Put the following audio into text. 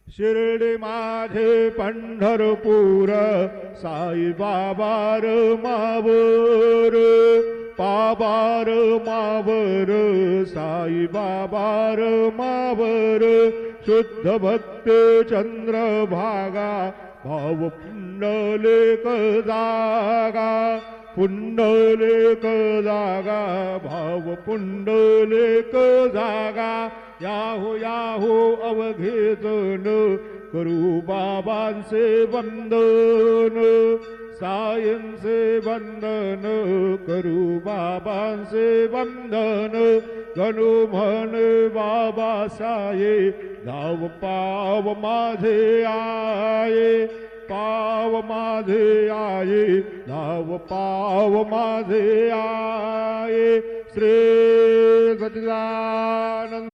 शिर्डी माझे पंढरपूर साई बाबार मावर पाबार मावर साई बाबार मावर शुद्ध भक्त चंद्रभागा भाव पुंडलिक जागा पुंडलिक जागा भाव पुंडलिक जागा याहो याहो अवघेजन करू बाबांचे वंदन सायंचे वंदन करू बाबांचे वंदन गणू म्हण बाबा साये धाव पाव माझे आये पाव माझे आये धाव पाव माझे आये श्री सच्चिदानंद